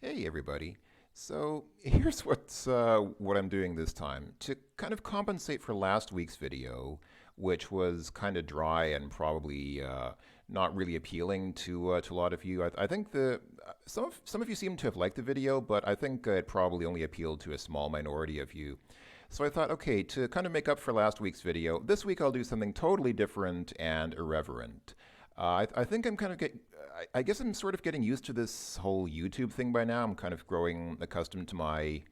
Hey everybody. So here's what I'm doing this time to kind of compensate for last week's video, which was kind of dry and probably not really appealing to a lot of you. I think some of you seem to have liked the video, but I think it probably only appealed to a small minority of you. So I thought, okay, to kind of make up for last week's video, this week I'll do something totally different and irreverent. I think I'm kind of I guess I'm sort of getting used to this whole YouTube thing by now. I'm kind of growing accustomed to my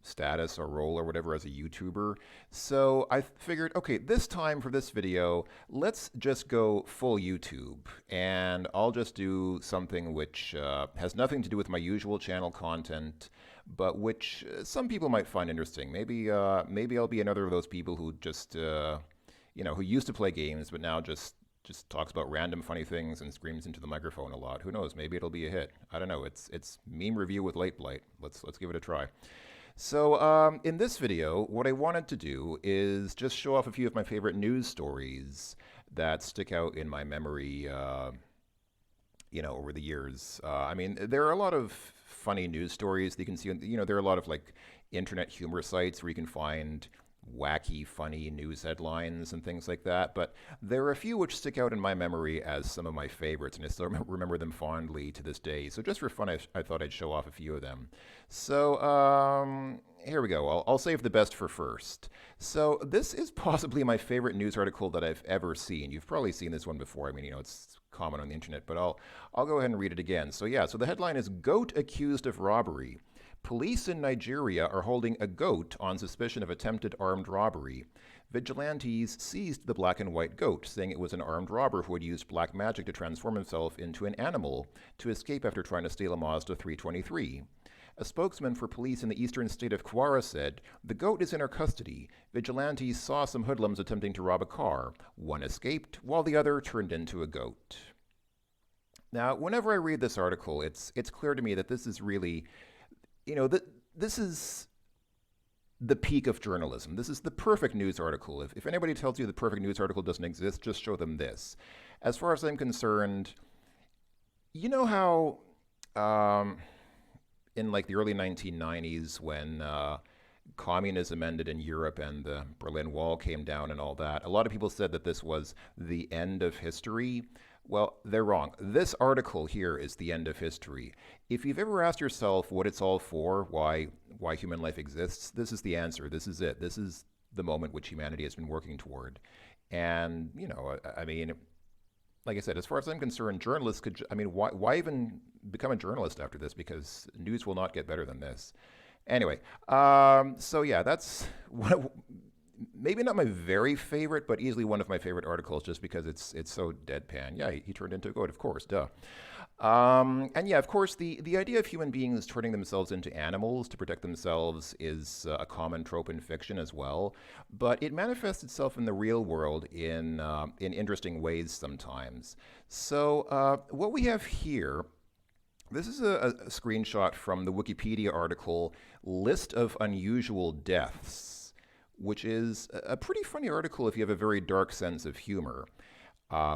status or role or whatever as a YouTuber. So I figured, okay, this time for this video, let's just go full YouTube. And I'll just do something which has nothing to do with my usual channel content, but which some people might find interesting. Maybe I'll be another of those people who just, who used to play games, but now just talks about random funny things and screams into the microphone a lot. Who knows? Maybe it'll be a hit. I don't know. It's meme review with late blight. Let's give it a try. So in this video, what I wanted to do is just show off a few of my favorite news stories that stick out in my memory. Over the years. There are a lot of funny news stories that you can see. There are a lot of like internet humor sites where you can find wacky, funny news headlines and things like that. But there are a few which stick out in my memory as some of my favorites, and I still remember them fondly to this day. So just for fun, I thought I'd show off a few of them. So here we go. I'll save the best for first. So this is possibly my favorite news article that I've ever seen. You've probably seen this one before. It's common on the internet, but I'll go ahead and read it again. So yeah, so the headline is "Goat Accused of Robbery." Police in Nigeria are holding a goat on suspicion of attempted armed robbery. Vigilantes seized the black and white goat, saying it was an armed robber who had used black magic to transform himself into an animal to escape after trying to steal a Mazda 323. A spokesman for police in the eastern state of Kwara said, "The goat is in our custody. Vigilantes saw some hoodlums attempting to rob a car. One escaped, while the other turned into a goat." Now, whenever I read this article, it's clear to me that this is really this is the peak of journalism. This is the perfect news article. If anybody tells you the perfect news article doesn't exist, just show them this. As far as I'm concerned, you know how in like the early 1990s when communism ended in Europe and the Berlin Wall came down and all that, a lot of people said that this was the end of history. Well, they're wrong. This article here is the end of history. If you've ever asked yourself what it's all for, why human life exists, this is the answer. This is it. This is the moment which humanity has been working toward. And, like I said, as far as I'm concerned, journalists why even become a journalist after this? Because news will not get better than this. Anyway, so yeah, that's maybe not my very favorite, but easily one of my favorite articles, just because it's so deadpan. Yeah, he turned into a goat, of course, duh. And yeah, of course, the idea of human beings turning themselves into animals to protect themselves is a common trope in fiction as well, but it manifests itself in the real world in interesting ways sometimes. So what we have here. This is a screenshot from the Wikipedia article List of Unusual Deaths, which is a pretty funny article if you have a very dark sense of humor,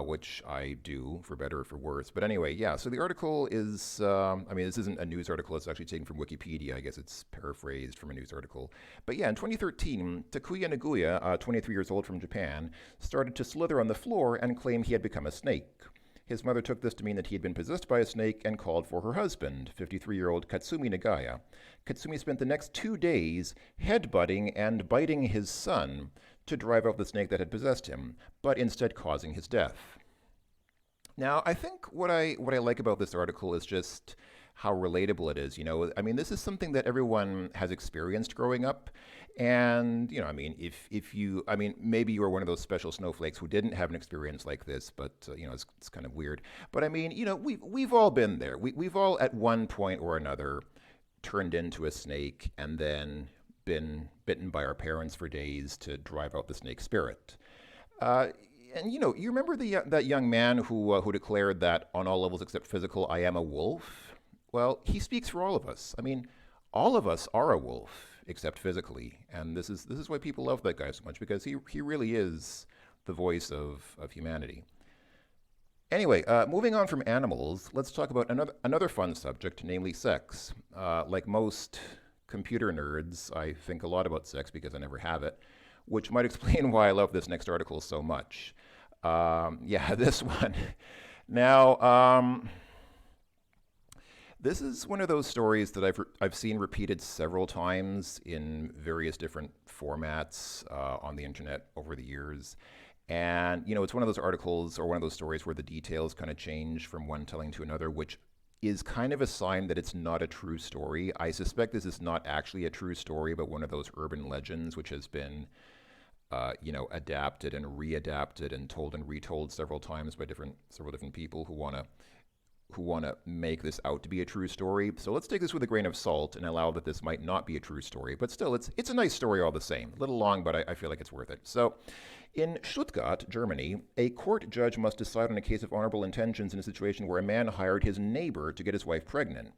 which I do, for better or for worse. But anyway, yeah, so the article is, this isn't a news article, it's actually taken from Wikipedia. I guess it's paraphrased from a news article. But yeah, in 2013, Takuya Naguya, 23 years old from Japan, started to slither on the floor and claim he had become a snake. His mother took this to mean that he had been possessed by a snake and called for her husband, 53-year-old Katsumi Nagaya. Katsumi spent the next 2 days headbutting and biting his son to drive out the snake that had possessed him, but instead causing his death. Now, I think what I like about this article is just how relatable it is. This is something that everyone has experienced growing up. And, if you, maybe you were one of those special snowflakes who didn't have an experience like this, but, it's kind of weird. But we've all been there. We've all at one point or another turned into a snake and then been bitten by our parents for days to drive out the snake spirit. And you remember that young man who declared that on all levels except physical, I am a wolf? Well, he speaks for all of us. All of us are a wolf, except physically, and this is why people love that guy so much, because he really is the voice of humanity. Anyway, moving on from animals, let's talk about another fun subject, namely sex. Like most computer nerds, I think a lot about sex because I never have it, which might explain why I love this next article so much. Yeah, this one. Now, this is one of those stories that I've seen repeated several times in various different formats on the internet over the years. And, it's one of those articles or one of those stories where the details kind of change from one telling to another, which is kind of a sign that it's not a true story. I suspect this is not actually a true story, but one of those urban legends which has been, adapted and readapted and told and retold several times by several different people who want to make this out to be a true story. So let's take this with a grain of salt and allow that this might not be a true story. But still, it's a nice story all the same. A little long, but I feel like it's worth it. So, in Stuttgart, Germany, a court judge must decide on a case of honorable intentions in a situation where a man hired his neighbor to get his wife pregnant.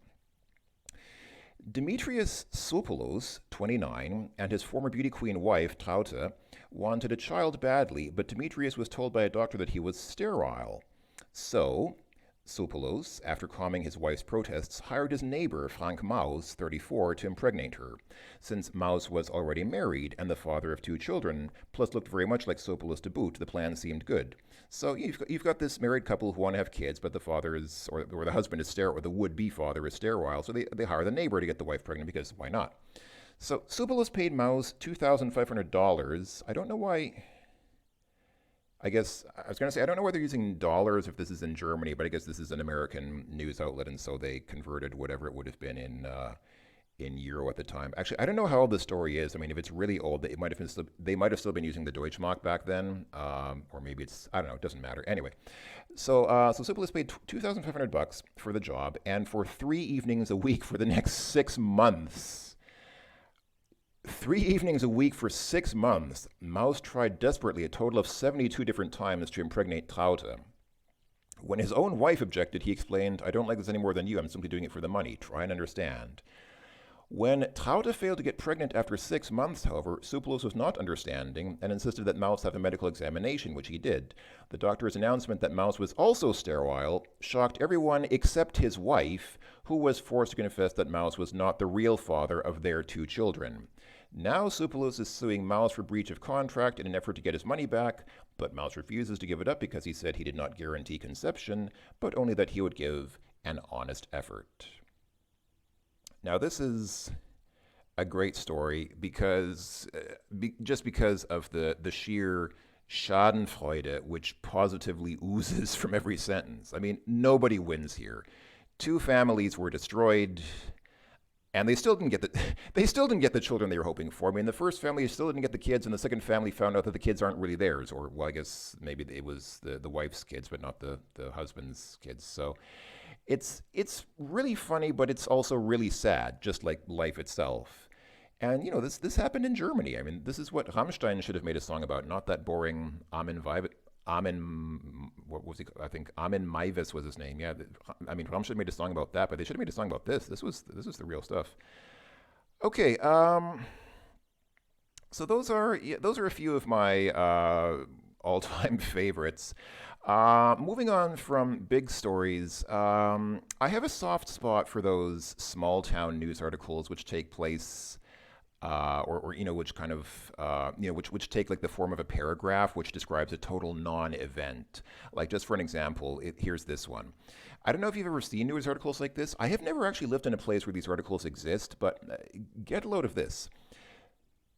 Demetrius Sopoulos, 29, and his former beauty queen wife, Traute, wanted a child badly, but Demetrius was told by a doctor that he was sterile. So, Sopoulos, after calming his wife's protests, hired his neighbor, Frank Maus, 34, to impregnate her. Since Maus was already married and the father of two children, plus looked very much like Sopoulos to boot, the plan seemed good. So you've got this married couple who want to have kids, but the father is, or the husband is sterile, or the would-be father is sterile, so they hire the neighbor to get the wife pregnant because why not? So Sopoulos paid Maus $2,500. I don't know why. I guess I was going to say I don't know whether they're using dollars if this is in Germany, but I guess this is an American news outlet, and so they converted whatever it would have been in euro at the time. Actually, I don't know how old the story is. I mean, if it's really old, they might have still been using the Deutschmark back then, or maybe it's I don't know. It doesn't matter. Anyway, so Sipilus paid $2,500 for the job and for 3 evenings a week for the next 6 months. 3 evenings a week for 6 months. Maus tried desperately a total of 72 different times to impregnate Traute. When his own wife objected, he explained, "I don't like this any more than you. I'm simply doing it for the money. Try and understand." When Traute failed to get pregnant after 6 months, however, Supoulos was not understanding and insisted that Maus have a medical examination, which he did. The doctor's announcement that Maus was also sterile shocked everyone except his wife, who was forced to confess that Maus was not the real father of their two children. Now Supoulos is suing Maus for breach of contract in an effort to get his money back, but Maus refuses to give it up because he said he did not guarantee conception, but only that he would give an honest effort. Now this is a great story because just because of the sheer schadenfreude which positively oozes from every sentence. I mean, nobody wins here. Two families were destroyed, and they still didn't get the children they were hoping for. I mean, the first family still didn't get the kids, and the second family found out that the kids aren't really theirs, or well, I guess maybe it was the wife's kids, but not the husband's kids. So it's really funny, but it's also really sad, just like life itself. And this happened in Germany. I mean, this is what Rammstein should have made a song about, not that boring Armin, what was he? I think Armin Maivis was his name. Yeah, I mean, Rammstein made a song about that, but they should have made a song about this. This was the real stuff. Okay, so those are a few of my all-time favorites. Moving on from big stories, I have a soft spot for those small-town news articles which take place or which kind of which take like the form of a paragraph which describes a total non-event. Like just for an example, here's this one. I don't know if you've ever seen news articles like this. I have never actually lived in a place where these articles exist, but get a load of this.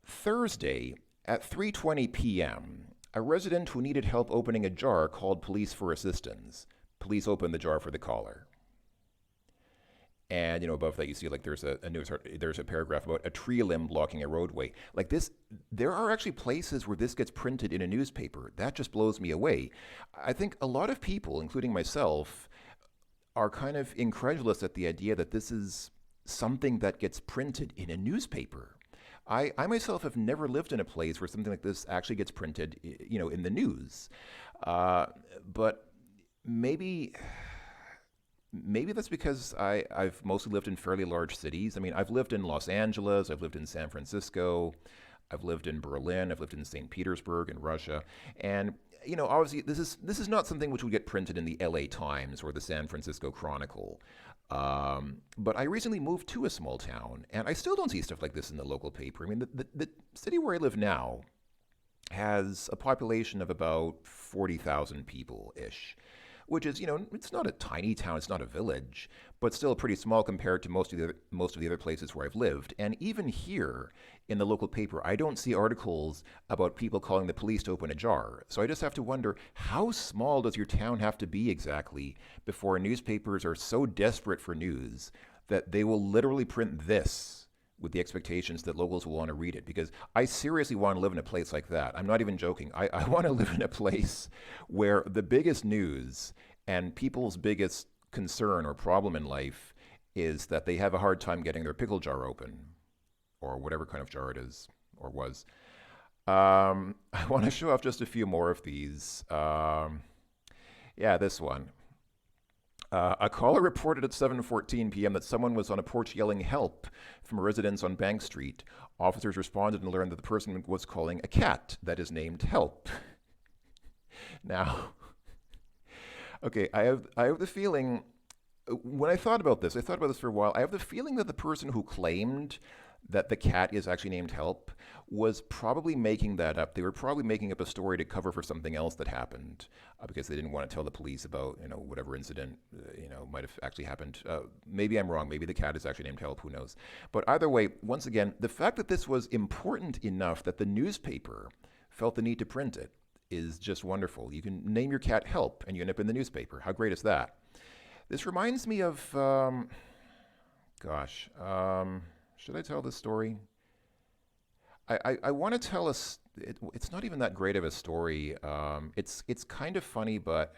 Thursday at 3:20 p.m., a resident who needed help opening a jar called police for assistance. Police opened the jar for the caller. And above that you see like there's a paragraph about a tree limb blocking a roadway. Like this, there are actually places where this gets printed in a newspaper. That just blows me away. I think a lot of people, including myself, are kind of incredulous at the idea that this is something that gets printed in a newspaper. I myself have never lived in a place where something like this actually gets printed, in the news. But maybe that's because I've mostly lived in fairly large cities. I mean, I've lived in Los Angeles, I've lived in San Francisco, I've lived in Berlin, I've lived in St. Petersburg in Russia. And obviously this is not something which would get printed in the L.A. Times or the San Francisco Chronicle. But I recently moved to a small town, and I still don't see stuff like this in the local paper. I mean, the city where I live now has a population of about 40,000 people ish, which is, it's not a tiny town, it's not a village, but still pretty small compared to most of the other places where I've lived. And even here in the local paper, I don't see articles about people calling the police to open a jar. So I just have to wonder, how small does your town have to be exactly before newspapers are so desperate for news that they will literally print this with the expectations that locals will want to read it? Because I seriously want to live in a place like that. I'm not even joking. I want to live in a place where the biggest news and people's biggest concern or problem in life is that they have a hard time getting their pickle jar open, or whatever kind of jar it is or was. I want to show off just a few more of these. Yeah, this one. A caller reported at 7:14 p.m. that someone was on a porch yelling help from a residence on Bank Street. Officers responded and learned that the person was calling a cat that is named Help. Now, okay, I have the feeling, when I thought about this for a while. I have the feeling that the person who claimed that the cat is actually named Help was probably making that up. They were probably making up a story to cover for something else that happened, because they didn't want to tell the police about whatever incident might have actually happened. Maybe I'm wrong. Maybe the cat is actually named Help. Who knows? But either way, once again, the fact that this was important enough that the newspaper felt the need to print it is just wonderful. You can name your cat Help and you end up in the newspaper. How great is that? This reminds me of, should I tell this story? I want to tell us. It's not even that great of a story. It's kind of funny, but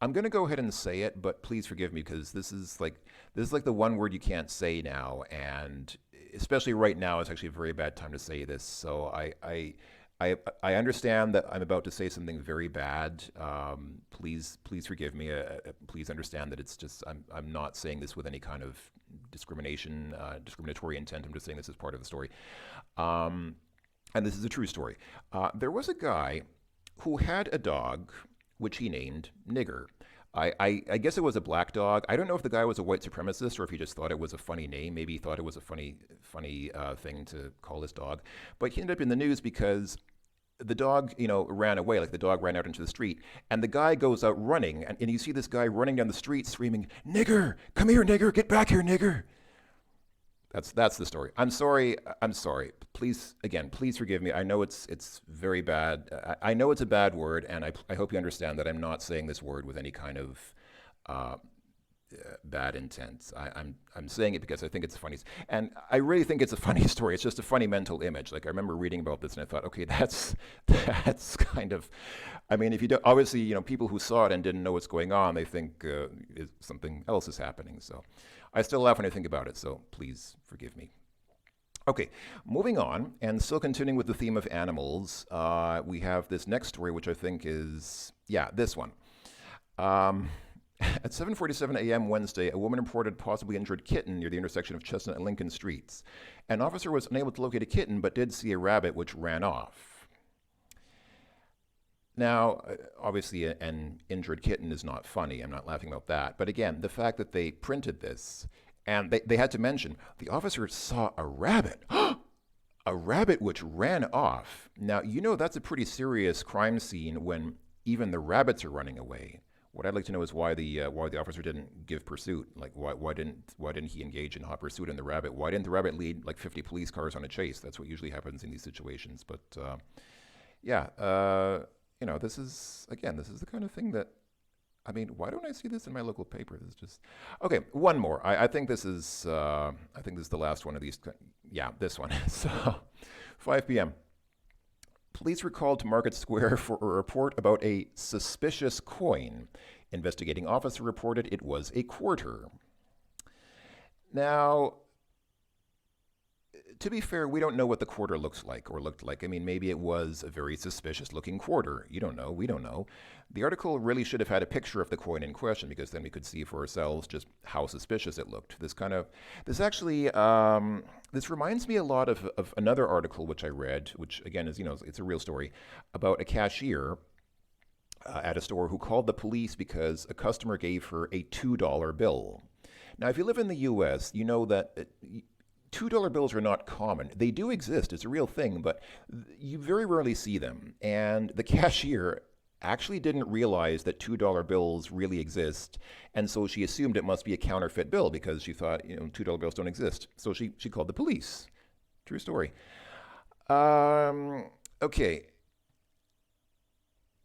I'm gonna go ahead and say it. But please forgive me, because this is like the one word you can't say now, and especially right now, it's actually a very bad time to say this. So I understand that I'm about to say something very bad. Please forgive me. Please understand that it's just I'm not saying this with any kind of discriminatory intent. I'm just saying this as part of the story. And this is a true story. There was a guy who had a dog which he named Nigger. I guess it was a black dog. I don't know if the guy was a white supremacist or if he just thought it was a funny name. Maybe he thought it was a funny thing to call his dog. But he ended up in the news because the dog, ran away. Like, the dog ran out into the street, and the guy goes out running, and you see this guy running down the street screaming, "Nigger, come here, nigger, get back here, nigger." That's the story. I'm sorry. Please forgive me. I know it's very bad. I know it's a bad word, and I hope you understand that I'm not saying this word with any kind of bad intent. I'm saying it because I think it's funny, and I really think it's a funny story. It's just a funny mental image. Like, I remember reading about this, and I thought, okay, that's kind of. I mean, if you don't, obviously, people who saw it and didn't know what's going on, they think something else is happening. So, I still laugh when I think about it. So please forgive me. Okay, moving on, and still continuing with the theme of animals, we have this next story, which I think is, this one. At 7:47 a.m. Wednesday, a woman reported possibly injured kitten near the intersection of Chestnut and Lincoln Streets. An officer was unable to locate a kitten, but did see a rabbit which ran off. Now, obviously, an injured kitten is not funny. I'm not laughing about that. But again, the fact that they printed this, and they had to mention, the officer saw a rabbit. A rabbit which ran off. Now, that's a pretty serious crime scene when even the rabbits are running away. What I'd like to know is why the officer didn't give pursuit. Like, why didn't he engage in hot pursuit on the rabbit? Why didn't the rabbit lead like 50 police cars on a chase? That's what usually happens in these situations. But this is the kind of thing that, I mean, why don't I see this in my local paper? This is just okay. One more. I think this is the last one of these. Yeah, this one. So, 5 p.m. Police were called to Market Square for a report about a suspicious coin. Investigating officer reported it was a quarter. Now, to be fair, we don't know what the quarter looks like or looked like. I mean, maybe it was a very suspicious looking quarter. You don't know. We don't know. The article really should have had a picture of the coin in question because then we could see for ourselves just how suspicious it looked. This actually, this reminds me a lot of another article which I read, which again is, it's a real story about a cashier at a store who called the police because a customer gave her a $2 bill. Now, if you live in the US, you know that $2 bills are not common. They do exist, it's a real thing, but you very rarely see them. And the cashier actually didn't realize that $2 bills really exist, and so she assumed it must be a counterfeit bill because she thought, $2 bills don't exist. So she called the police. True story. Okay.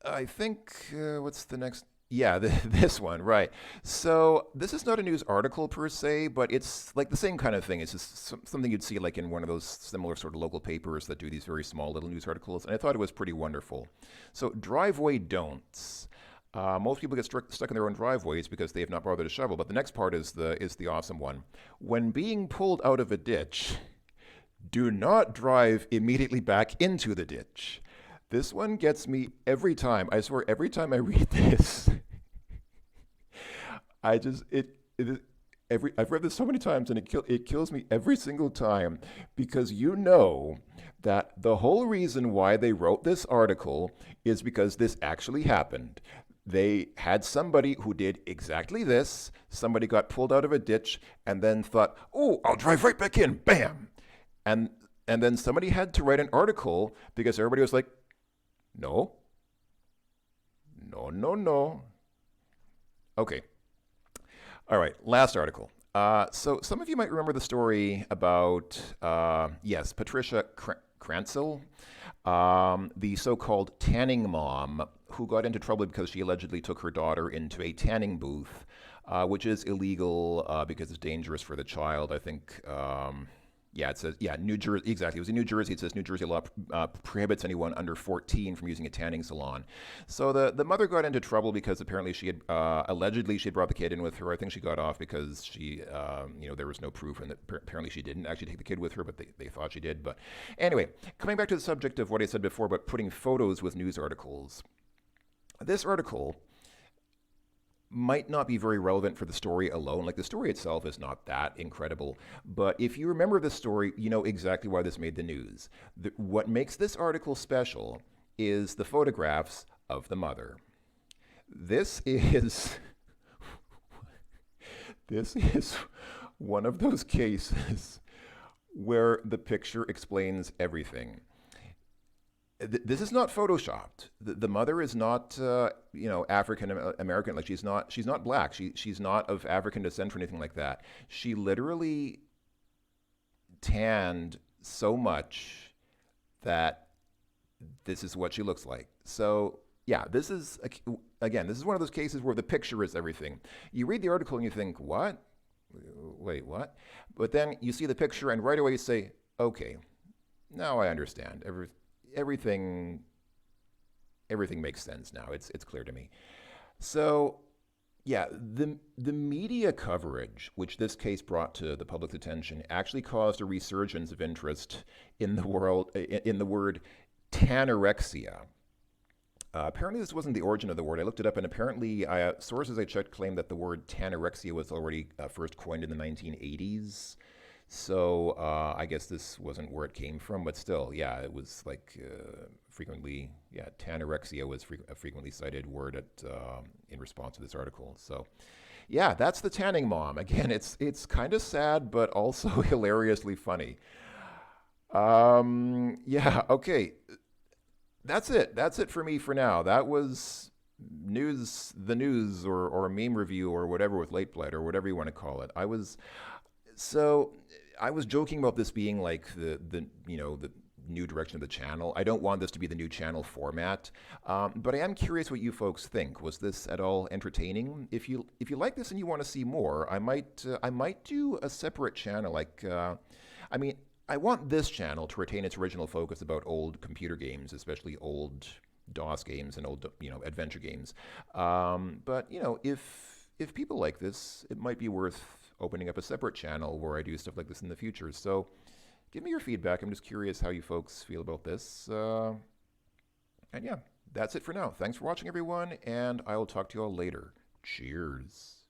I think, what's the next? Yeah, this one, right. So this is not a news article per se, but it's like the same kind of thing. It's just something you'd see like in one of those similar sort of local papers that do these very small little news articles, and I thought it was pretty wonderful. So driveway don'ts. Most people get stuck in their own driveways because they have not bothered to shovel. But the next part is the awesome one. When being pulled out of a ditch, do not drive immediately back into the ditch. This one gets me every time. I swear, every time I read this, I just it is every I've read this so many times and it kills me every single time because that the whole reason why they wrote this article is because this actually happened. They had somebody who did exactly this. Somebody got pulled out of a ditch and then thought, "Oh, I'll drive right back in." Bam. And then somebody had to write an article because everybody was like, "No. No, no, no." Okay. All right, last article. So some of you might remember the story about, yes, Patricia Cransell, the so-called tanning mom who got into trouble because she allegedly took her daughter into a tanning booth, which is illegal because it's dangerous for the child. I think, yeah, it says, yeah, New Jersey, exactly. It was in New Jersey. It says New Jersey law prohibits anyone under 14 from using a tanning salon. So the mother got into trouble because apparently she had, allegedly she had brought the kid in with her. I think she got off because she, there was no proof and that apparently she didn't actually take the kid with her, but they thought she did. But anyway, coming back to the subject of what I said before about putting photos with news articles. This article might not be very relevant for the story alone. Like the story itself is not that incredible. But if you remember the story, you know exactly why this made the news. What makes this article special is the photographs of the mother. This is this is one of those cases where the picture explains everything. This is not photoshopped. The mother is not, African American. Like she's not black. She's not of African descent or anything like that. She literally tanned so much that this is what she looks like. So yeah, this is one of those cases where the picture is everything. You read the article and you think, what? Wait, what? But then you see the picture and right away you say, okay, now I understand. Everything makes sense now. It's clear to me. So, yeah, the media coverage which this case brought to the public's attention actually caused a resurgence of interest in the word tanorexia. Apparently, this wasn't the origin of the word. I looked it up, and apparently, sources I checked claim that the word tanorexia was already first coined in the 1980s. So I guess this wasn't where it came from, but still, yeah, it was like frequently, yeah, tanorexia was a frequently cited word in response to this article. So, yeah, that's the tanning mom. Again, it's kind of sad, but also hilariously funny. Yeah, okay, that's it. That's it for me for now. That was the news, or a meme review, or whatever with Late Blight, or whatever you want to call it. So I was joking about this being like the new direction of the channel. I don't want this to be the new channel format, but I am curious what you folks think. Was this at all entertaining? If you like this and you want to see more, I might do a separate channel. I want this channel to retain its original focus about old computer games, especially old DOS games and old adventure games. But if people like this, it might be worth opening up a separate channel where I do stuff like this in the future. So give me your feedback. I'm just curious how you folks feel about this. And yeah, that's it for now. Thanks for watching, everyone, and I will talk to you all later. Cheers.